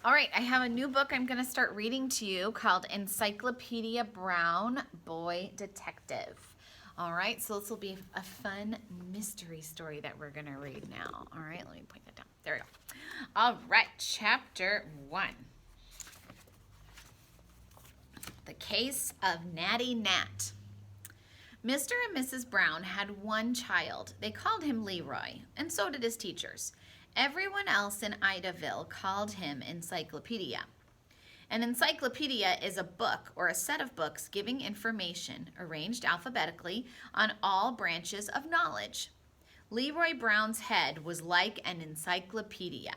All right, I have a new book I'm going to start reading to you called Encyclopedia Brown, Boy Detective. All right, so this will be a fun mystery story that we're going to read now. All right, let me point that down. There we go. All right, chapter 1. The Case of Natty Nat. Mr. and Mrs. Brown had one child. They called him Leroy, and so did his teachers. Everyone else in Idaville called him Encyclopedia. An encyclopedia is a book or a set of books giving information, arranged alphabetically, on all branches of knowledge. Leroy Brown's head was like an encyclopedia.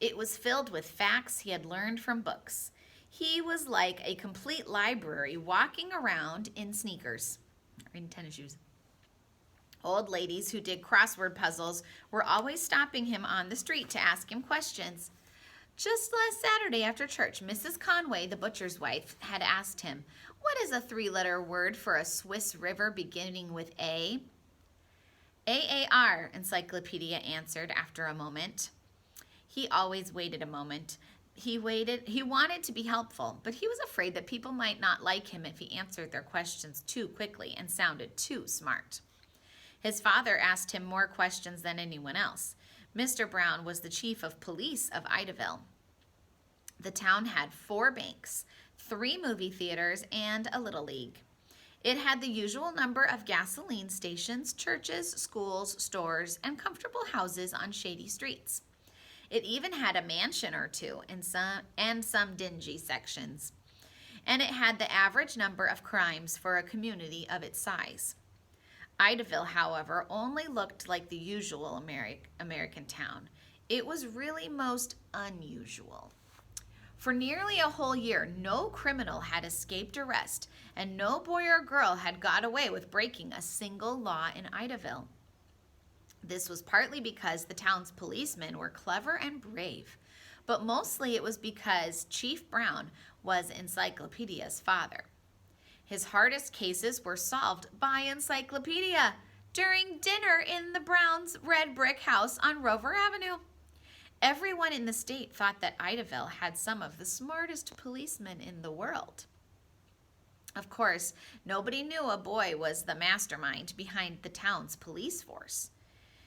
It was filled with facts he had learned from books. He was like a complete library walking around in sneakers or in tennis shoes. Old ladies who did crossword puzzles were always stopping him on the street to ask him questions. Just last Saturday after church, Mrs. Conway, the butcher's wife, had asked him, "What is a three-letter word for a Swiss river beginning with A?" "AAR," Encyclopedia answered after a moment. He always waited a moment. He wanted to be helpful, but he was afraid that people might not like him if he answered their questions too quickly and sounded too smart. His father asked him more questions than anyone else. Mr. Brown was the chief of police of Idaville. The town had 4 banks, 3 movie theaters, and a little league. It had the usual number of gasoline stations, churches, schools, stores, and comfortable houses on shady streets. It even had a mansion or two and some dingy sections. And it had the average number of crimes for a community of its size. Idaville, however, only looked like the usual American town. It was really most unusual. For nearly a whole year, no criminal had escaped arrest, and no boy or girl had got away with breaking a single law in Idaville. This was partly because the town's policemen were clever and brave, but mostly it was because Chief Brown was Encyclopedia's father. His hardest cases were solved by Encyclopedia during dinner in the Browns' red brick house on Rover Avenue. Everyone in the state thought that Idaville had some of the smartest policemen in the world. Of course, nobody knew a boy was the mastermind behind the town's police force.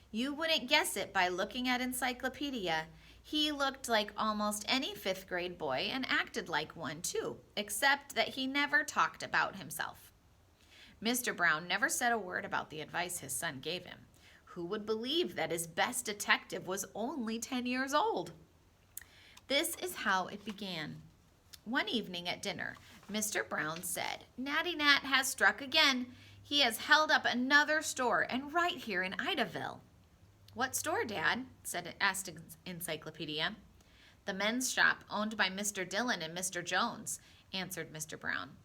You wouldn't guess it by looking at Encyclopedia. He looked like almost any 5th grade boy and acted like one too, except that he never talked about himself. Mr. Brown never said a word about the advice his son gave him. Who would believe that his best detective was only 10 years old? This is how it began. One evening at dinner, Mr. Brown said, "Natty Nat has struck again. He has held up another store, and right here in Idaville." "What store, Dad?" asked Encyclopedia. "The men's shop owned by Mr. Dillon and Mr. Jones," answered Mr. Brown.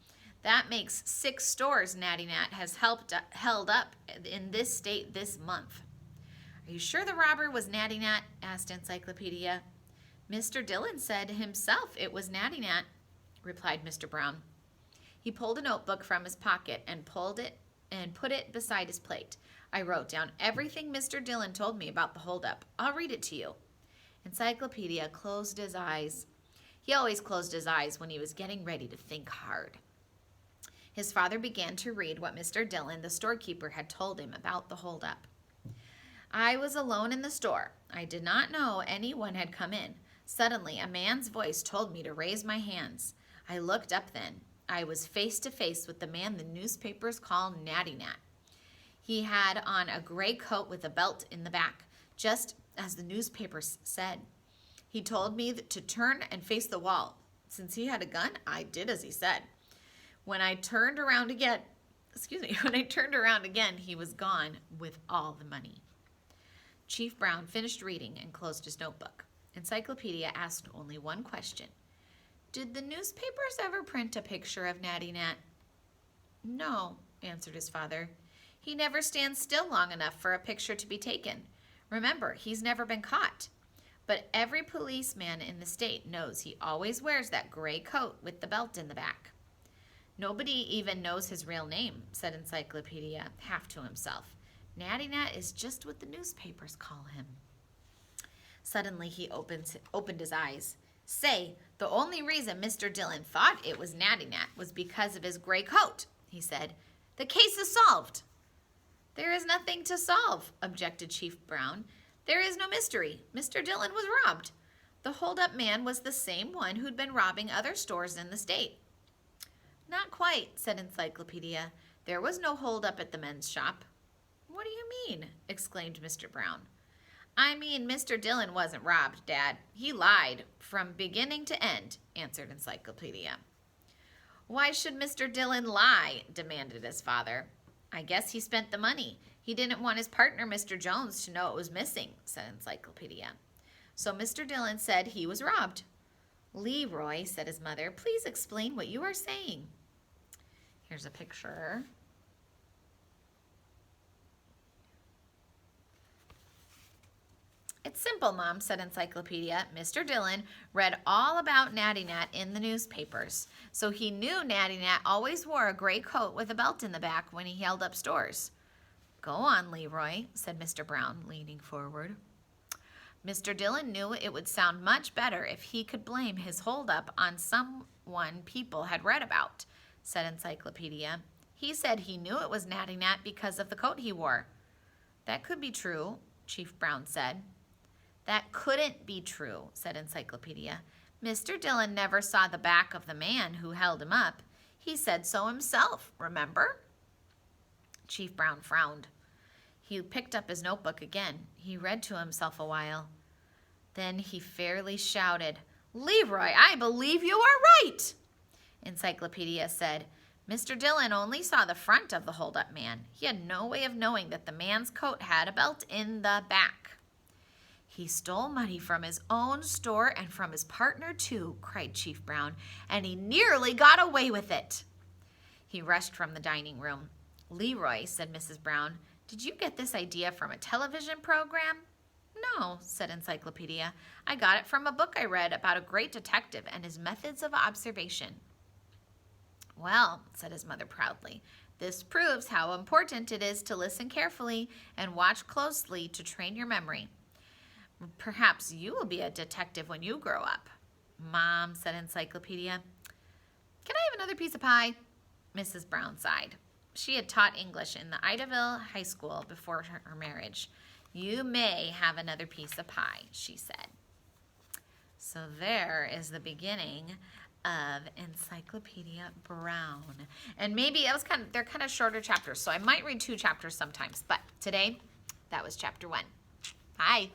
"That makes 6 stores Natty Nat has held up in this state this month." "Are you sure the robber was Natty Nat?" asked Encyclopedia. "Mr. Dillon said himself it was Natty Nat," replied Mr. Brown. He pulled a notebook from his pocket and put it beside his plate. "I wrote down everything Mr. Dillon told me about the holdup. I'll read it to you." Encyclopedia closed his eyes. He always closed his eyes when he was getting ready to think hard. His father began to read what Mr. Dillon, the storekeeper, had told him about the holdup. "I was alone in the store. I did not know anyone had come in. Suddenly, a man's voice told me to raise my hands. I looked up then. I was face to face with the man the newspapers call Natty Nat. He had on a gray coat with a belt in the back, just as the newspapers said. He told me to turn and face the wall. Since he had a gun, I did as he said. When I turned around again, he was gone with all the money." Chief Brown finished reading and closed his notebook. Encyclopedia asked only one question. "Did the newspapers ever print a picture of Natty Nat?" "No," answered his father. "He never stands still long enough for a picture to be taken. Remember, he's never been caught. But every policeman in the state knows he always wears that gray coat with the belt in the back." "Nobody even knows his real name," said Encyclopedia, half to himself. "Natty Nat is just what the newspapers call him." Suddenly he opened his eyes. Say, the only reason Mr. Dillon thought it was Natty Nat was because of his gray coat, he said. The case is solved. There is nothing to solve, objected Chief Brown. There is no mystery. Mr. Dillon was robbed. The hold-up man was the same one who'd been robbing other stores in the state. Not quite, said Encyclopedia. There was no hold-up at the men's shop. What do you mean? Exclaimed Mr. Brown. I mean, Mr. Dillon wasn't robbed, Dad. He lied from beginning to end, answered Encyclopedia. Why should Mr. Dillon lie? Demanded his father. I guess he spent the money. He didn't want his partner, Mr. Jones, to know it was missing, said Encyclopedia. So Mr. Dillon said he was robbed. Leroy, said his mother, please explain what you are saying. Here's a picture. It's simple, Mom, said Encyclopedia. Mr. Dillon read all about Natty Nat in the newspapers, so he knew Natty Nat always wore a gray coat with a belt in the back when he held up stores. Go on, Leroy, said Mr. Brown, leaning forward. Mr. Dillon knew it would sound much better if he could blame his holdup on someone people had read about, said Encyclopedia. He said he knew it was Natty Nat because of the coat he wore. That could be true, Chief Brown said. That couldn't be true, said Encyclopedia. Mr. Dillon never saw the back of the man who held him up. He said so himself, remember? Chief Brown frowned. He picked up his notebook again. He read to himself a while. Then he fairly shouted, Leroy, I believe you are right! Encyclopedia said, Mr. Dillon only saw the front of the hold-up man. He had no way of knowing that the man's coat had a belt in the back. He stole money from his own store and from his partner, too, cried Chief Brown, and he nearly got away with it. He rushed from the dining room. Leroy, said Mrs. Brown, did you get this idea from a television program? No, said Encyclopedia. I got it from a book I read about a great detective and his methods of observation. Well, said his mother proudly, this proves how important it is to listen carefully and watch closely to train your memory. Perhaps you will be a detective when you grow up. Mom, said Encyclopedia. Can I have another piece of pie? Mrs. Brown sighed. She had taught English in the Idaville High School before her marriage. You may have another piece of pie, she said. So there is the beginning of Encyclopedia Brown. And maybe they're kind of shorter chapters, so I might read 2 chapters sometimes. But today, that was chapter 1. Bye.